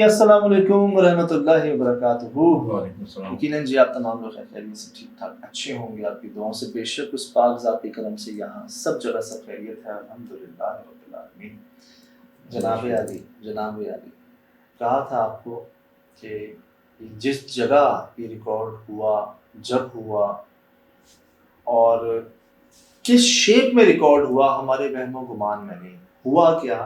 अस्सलाम वालेकुम रहमतुल्लाहि व बरकातुहू। वालेकुम सलाम। यकीनन जी आप तमाम लोग खैरियत से ठीक ठाक अच्छे होंगे आपकी दुआओं से। बेशक उस पाक ज़ात करम से यहाँ सब जगह सब खैरियत है, अल्हम्दुलिल्लाह रब्बिल आलमीन। जनाब अली कहा था आपको कि जिस जगह ये रिकॉर्ड हुआ, जब हुआ और किस शेप में रिकॉर्ड हुआ, हमारे वहमो गुमान में नहीं हुआ। क्या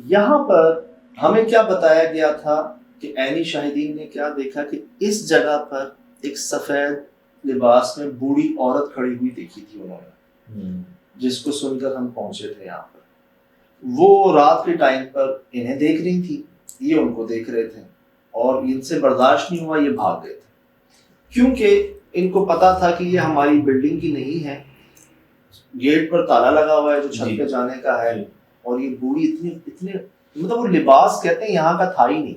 यहाँ पर हमें क्या बताया गया था कि ऐनी शाहिदीन ने क्या देखा कि इस जगह पर एक सफ़ेद लिबास में बूढ़ी औरत खड़ी हुई देखी थी उन्होंने, जिसको सुनकर हम पहुंचे थे यहाँ पर। वो रात के टाइम पर इन्हें देख रही थी, ये उनको देख रहे थे और इनसे बर्दाश्त नहीं हुआ, ये भाग गए थे। क्योंकि इनको पता था कि ये हमारी बिल्डिंग की नहीं है, गेट पर ताला लगा हुआ है जो छत पे जाने का है, और ये बूढ़ी इतने मतलब वो लिबास कहते हैं यहाँ का था ही नहीं।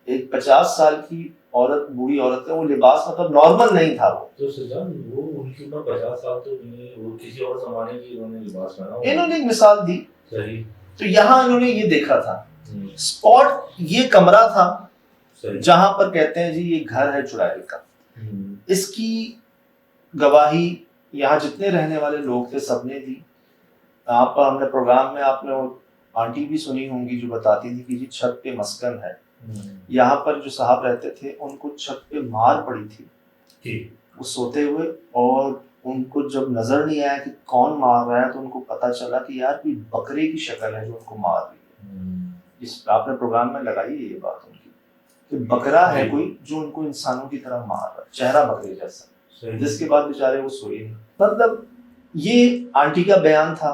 एक 50 साल की औरत, बूढ़ी औरत का वो लिबास मतलब नॉर्मल नहीं था। वो तो वो उनकी उम्र 50 साल तो नहीं, वो किसी और जमाने की उन्होंने लिबास पहना। इन्होंने एक मिसाल दी। सही। तो यहाँ इन्होंने ये देखा था स्पॉट, ये कमरा था जहां पर कहते हैं जी ये घर है चुड़ैल का। इसकी गवाही यहाँ जितने रहने वाले लोग थे सबने दी। आप हमने प्रोग्राम में आपने आंटी भी सुनी होंगी जो बताती थी कि जी छत पे मस्कन है। यहाँ पर जो साहब रहते थे उनको छत पे मार पड़ी थी वो सोते हुए, और उनको जब नजर नहीं आया कि कौन मार रहा है तो उनको पता चला कि यार कोई बकरे की शक्ल है जो उनको मार रही है। इस आपने प्रोग्राम में लगाई है ये बात उनकी कि बकरा है कोई जो उनको इंसानों की तरह मार रहा है, चेहरा बकरे जैसा। जिसके बाद बेचारे वो सोए नहीं। मतलब ये आंटी का बयान था,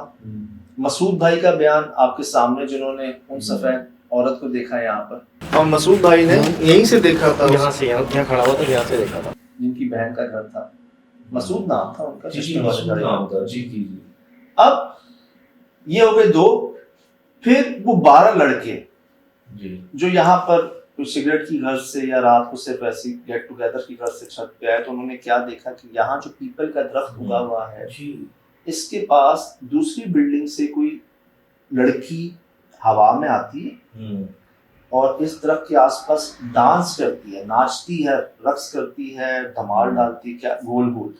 मसूद भाई का बयान आपके सामने जिन्होंने उन सफेद औरत को देखा है यहाँ पर, और मसूद भाई ने यहीं से देखा था, यहाँ से यहाँ खड़ा हुआ था, यहाँ से देखा था। जिनकी बहन का घर था, मसूद नाम था उनका। जी। अब ये हो गए दो, फिर वो 12 लड़के जो यहाँ पर सिगरेट की घर से या रात को सिर्फ ऐसी गेट टुगेदर की घर से छत पे आए, तो उन्होंने क्या देखा कि यहाँ जो पीपल का दरख्त उगा हुआ है इसके पास दूसरी बिल्डिंग से कोई लड़की हवा में आती है और इस दरख्त के आसपास डांस करती है, नाचती है, रक्स करती है, धमाल डालती है, क्या गोल गोल।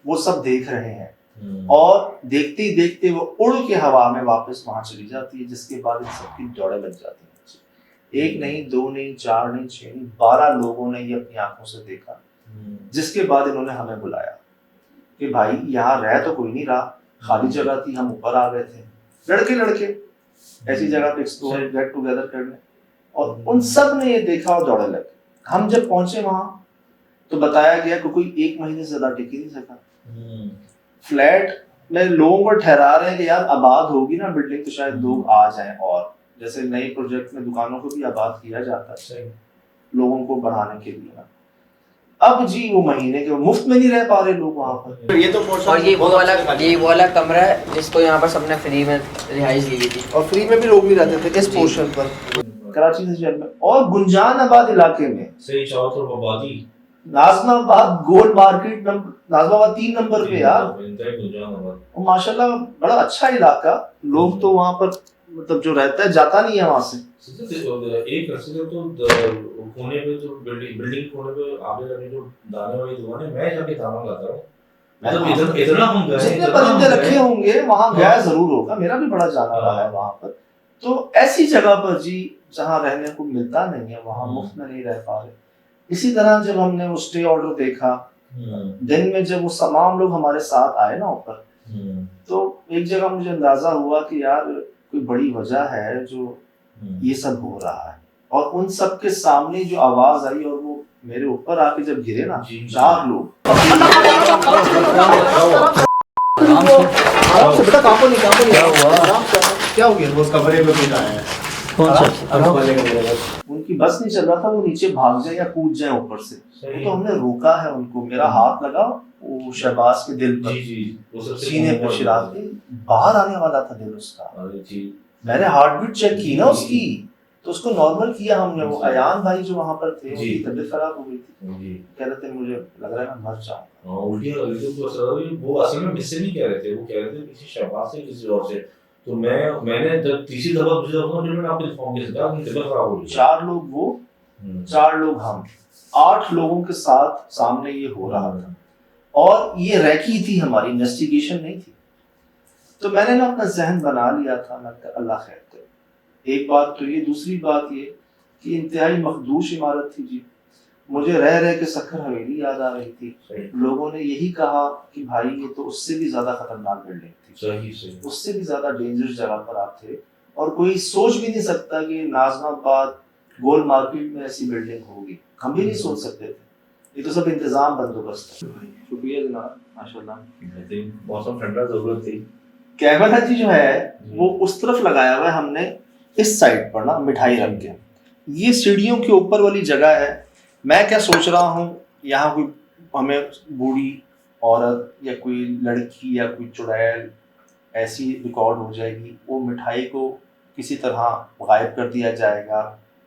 वो सब देख रहे हैं और देखते ही देखते वो उड़ के हवा में वापस वहां चली जाती है, जिसके बाद इन सबकी दौड़े लग जाती है। एक नहीं, दो नहीं, 4 नहीं, 6 नहीं, 12 लोगों ने ये अपनी आंखों से देखा। जिसके बाद इन्होंने हमें बुलाया कि भाई यहाँ रह तो कोई नहीं रहा, खाली जगह थी, हम ऊपर आ गए थे लड़के ऐसी जगह पे एक्सप्लोर गेट टुगेदर करने, और उन सब ने ये देखा और दौड़े लगे। हम जब पहुंचे वहां तो बताया गया कि कोई 1 महीने से ज्यादा टिक ही नहीं सका। फ्लैट में लोगों को ठहरा रहे हैं कि यार आबाद होगी ना बिल्डिंग तो शायद लोग आ जाएं, और जैसे नए प्रोजेक्ट में दुकानों को भी आबाद किया जाता है लोगों को बढ़ाने के लिए ना। अब जी वो महीने के मुफ्त में नहीं रह पा रहे लोग वहाँ पर। ये तो और ये वो वाला कमरा है जिसको यहाँ पर सबने फ्री में रिहाइश ली थी, और फ्री में भी लोग नहीं रहते थे इस पोर्शन पर, कराची से जेल में। और गुंजानाबाद इलाके में सही चाहो तो आबादी नाजमाबाद गोल मार्केट नाजमाबाद 3 नंबर पे यार, और माशाल्लाह बड़ा अच्छा इलाका। लोग तो वहाँ पर मतलब जो रहता है जाता नहीं है वहाँ से। एक रस्ते तो कोने पे जो बिल्डिंग कोने पे आगे जाके जो दाने वाली दुकान है, मैं जाके दाना लाता हूँ। मतलब इतना हम गए, जितने परिंदे रखे होंगे वहाँ गया जरूर होगा, मेरा भी बड़ा जाना रहा है वहाँ पर। तो ऐसी जगह पर जी जहाँ रहने को मिलता नहीं है, वहाँ मुफ्त में नहीं रह पा रहे। इसी तरह जब हमने वो स्टे ऑर्डर देखा दिन में, जब वो तमाम लोग हमारे साथ आए ना ऊपर, तो एक जगह मुझे अंदाजा हुआ कि यार कोई बड़ी वजह है जो ये सब हो रहा है। और उन सब के सामने जो आवाज आई और वो मेरे ऊपर आके जब गिरे ना 4 लोग, बेटा कांपो नहीं, क्या हो गया? वो कमरे में कुछ आया है, उनकी बस नहीं चल रहा था वो नीचे भाग जाए या कूद जाए ऊपर से, तो हमने रोका है उनको। मेरा हाथ लगा वो शहबाज के दिल पर, सीने पे शिराज के बाहर आने वाला था दिल उसका। मैंने हार्ट बीट चेक की ना उसकी, तो उसको नॉर्मल किया हमने। वो अयान भाई जो वहाँ पर थे उनकी तबीयत खराब हो गई थी, कह रहे थे मुझे लग रहा है मैं मर जाऊंगा। उल्टियां लग रही थी, वो असल में मुझसे नहीं कह रहे थे, वो कह रहे थे किसी शहबाज से किसी और से। तो मैंने जब तीसरी दफा दूसरी दफा मैंने आपको इन्फॉर्म किया था कि तबीयत खराब हो रही है। 4 लोग वो, 4 लोग हम, 8 लोगों के साथ सामने ये हो रहा था और ये रैकी थी, हमारी इन्वेस्टिगेशन नहीं थी। तो मैंने ना अपना जहन बना लिया था, मैं अल्लाह खैर करे। एक बात तो ये, दूसरी बात ये कि इंतहाई मखदूश इमारत थी जी। मुझे रह रह के सक्कर हवेली याद आ रही थी। लोगों ने यही कहा कि भाई ये तो उससे भी ज्यादा खतरनाक बिल्डिंग थी, सही उससे भी ज्यादा डेंजरस जगह पर आप थे और कोई सोच भी नहीं सकता कि नाजमाबाद गोल मार्केट में ऐसी बिल्डिंग होगी, हम भी नहीं सोच सकते थे। ये तो सब इंतजाम बंदोबस्त है। शुक्रिया जनाब, माशाल्लाह। मौसम ठंडा, जरूरत थी। कैमरा जी जो है वो उस तरफ लगाया हुआ है हमने, इस साइड पर ना मिठाई रख के। ये सीढ़ियों के ऊपर वाली जगह है। मैं क्या सोच रहा हूँ, यहाँ कोई हमें बूढ़ी औरत या कोई लड़की या कोई चुड़ैल ऐसी रिकॉर्ड हो जाएगी, वो मिठाई को किसी तरह गायब कर दिया जाएगा,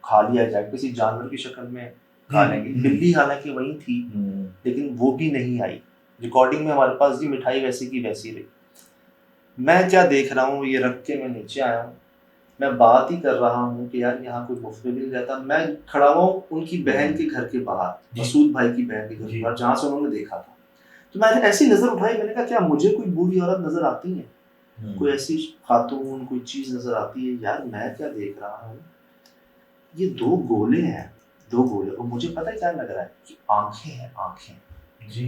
खा लिया जाएगा, किसी जानवर की शक्ल में खा लेंगे। बिल्ली हालांकि वही थी लेकिन वो भी नहीं आई। रिकॉर्डिंग में हमारे पास जी मिठाई वैसी की वैसी रही। मैं क्या देख रहा हूँ, ये रख के मैं नीचे आया हूँ, मैं बात ही कर रहा हूँ कि यार यहाँ कोई मुफ्त में मिल जाता। मैं खड़ा हुआ उनकी बहन के घर के बाहर, मसूद भाई की बहन के घर के बाहर, जहाँ से उन्होंने देखा था। तो मैंने ऐसी नजर उठाई, मैंने कहा क्या मुझे कोई बूढ़ी औरत नजर आती है, कोई ऐसी खातून, कोई चीज नजर आती है? यार मैं क्या देख रहा हूँ, ये 2 गोले हैं, 2 गोले, और मुझे पता है क्या लग रहा है कि आंखें हैं, आंखें जी।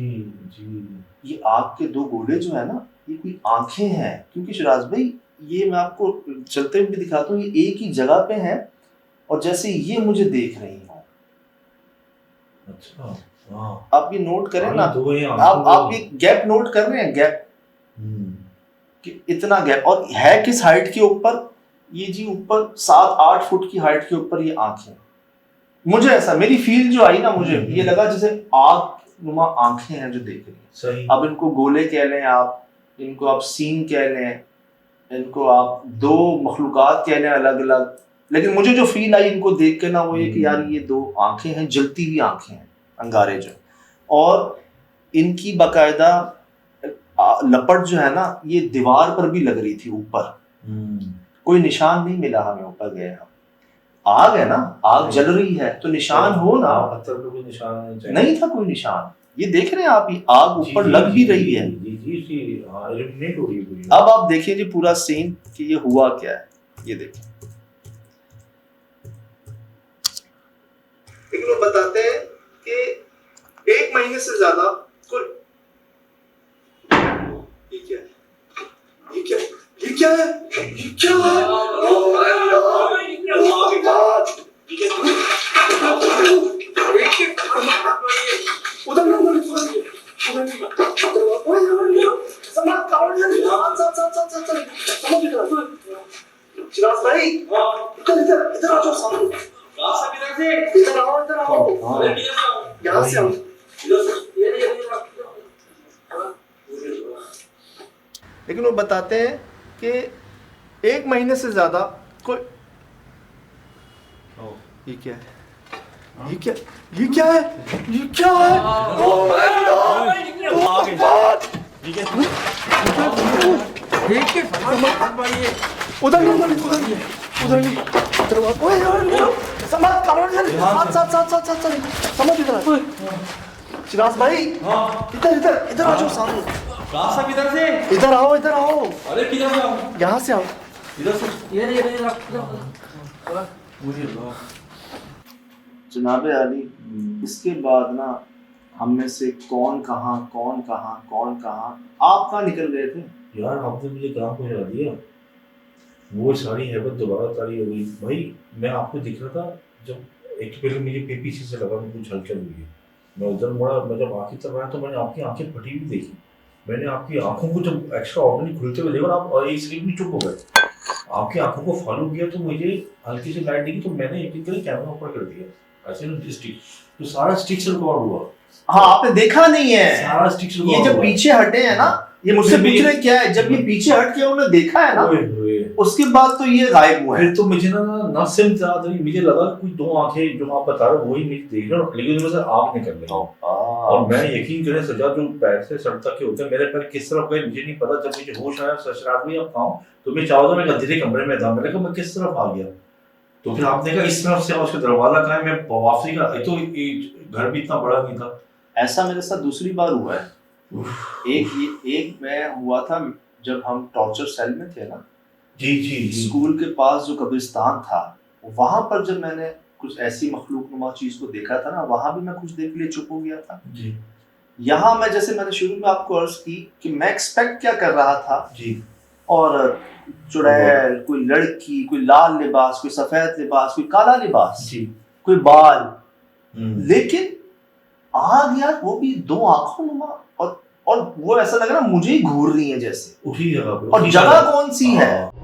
ये आग के 2 गोले जो है ना, ये कोई आंखें हैं। क्योंकि शिराज भाई ये मैं आपको चलते हुए भी दिखाता हूँ, ये एक ही जगह पे हैं और जैसे ये मुझे देख रही हो। अच्छा, आप ये नोट करें ना, तो आप ये गैप नोट कर रहे हैं, गैप कि इतना गैप, और है किस हाइट के ऊपर? ये जी ऊपर 7-8 फुट की हाइट के ऊपर ये आंखें। मुझे ऐसा, मेरी फील जो आई ना, मुझे ये लगा जैसे आग नुमा आंखें हैं जो देख रही हैं। सही। अब इनको गोले कह लें आप, इनको आप सीन कह लें, इनको आप 2 मखलूकात कह लें अलग अलग, लेकिन मुझे जो फील आई इनको देख के ना, वो ये कि यार ये 2 आंखें हैं, जलती हुई आंखें हैं, अंगारे जो, और इनकी बाकायदा लपट जो है ना, ये दीवार पर भी लग रही थी ऊपर। कोई निशान नहीं मिला हमें, ऊपर गए हम, आग है ना, आग जल रही है तो निशान हो ना, पत्थर पे कोई निशान नहीं था कोई निशान। ये देख रहे हैं आप, ये आग ऊपर लग भी रही है। इल्यूमिनेट हो रही है। अब आप देखिए जी पूरा सीन कि ये हुआ क्या है, ये देखिए। लेकिन वो बताते हैं कि 1 महीने से ज्यादा कोई, ये क्या है, ये क्या है, ये क्या है, ये क्या है? ओह माय गॉड, शिराज भाई इधर आ जाओ सामने, इधर आओ यहाँ से आओ। लेकिन वो बताते हैं कि 1 महीने से ज्यादा कोई, ये क्या है, ये क्या, ये क्या है, ये क्या है? ओह माय गॉड, उधर समझ इधर। शिराज भाई इधर आ जाओ सामने। किधर से? इधर आओ। अरे किधर से आओ? यहाँ से आओ। इधर से। जनाबे आली, इसके बाद ना हम में से कौन कहाँ आप कहाँ निकल गए थे? यार आपने मुझे काम पहुंचा दिया, वो सारी हैबत दोबारा तारी हो गई। भाई मैं आपको दिख रहा था, जब एक पहले मुझे पीछे से लगा मैं कुछ हलचल हुई है, मैं उधर मुड़ा, मैं जब आँखें तब आया तो मैंने आपकी आंखें फटी हुई देखी। मैंने आपकी आंखों को जब एक्स्ट्रा ऑर्डिनरी खुलते हुए देखा, आप और एक सेकंड में चुप हो गए। आपकी आंखों को फॉलो किया तो मुझे हल्की सी लाइट दिखी, तो मैंने एक कैमरा ऊपर कर दिया ऐसे ना स्टिक, तो सारा स्टिक से रिकॉर्ड हुआ। हाँ, आपने देखा नहीं है, सारा स्टिक से ये जब पीछे हटे हैं ना, ये मुझसे पूछ रहे क्या है, जब ये पीछे हट के उन्होंने देखा है ना, उसके बाद तो ये गायब हुआ है। फिर तो मुझे ना सिम याद नहीं, मुझे लगा कोई दो आंखें जो आप बता रहे हो वही मुझे देख रहे हो, लेकिन उनमें से आग निकल रही है। और मैं यकीन करें सजा जो पैर से सर तक के होते हैं, मेरे पैर किस तरफ गए मुझे नहीं पता। जब मुझे होश आया सशरात हुई अब खाऊं तो मैं चाहता मैं अंधेरे कमरे में था, मैंने कहा मैं किस तरफ आ गया। तो फिर आपने कहा इस तरफ से उसका दरवाजा कहा, मैं वापसी का तो घर भी इतना बड़ा नहीं था। ऐसा मेरे साथ दूसरी बार हुआ है। एक मैं हुआ था जब हम टॉर्चर सेल में थे ना, जी जी जी। स्कूल के पास जो कब्रिस्तान था वहां पर जब मैंने कुछ ऐसी मखलूकनुमा चीज को देखा था ना, वहां भी मैं कुछ देर के लिए चुप हो गया था जी। यहाँ मैं जैसे मैंने शुरू में आपको अर्ज की कि मैं एक्सपेक्ट क्या कर रहा था जी। और चुड़ैल, कोई लड़की, कोई लाल लिबास, कोई सफेद लिबास, कोई काला लिबास, जी। कोई बाल, लेकिन आग यार वो भी दो आंखों नुमा, और वो ऐसा लग रहा मुझे ही घूर रही है जैसे। उसी जगह पे, और उसी जगह कौन सी है? हाँ।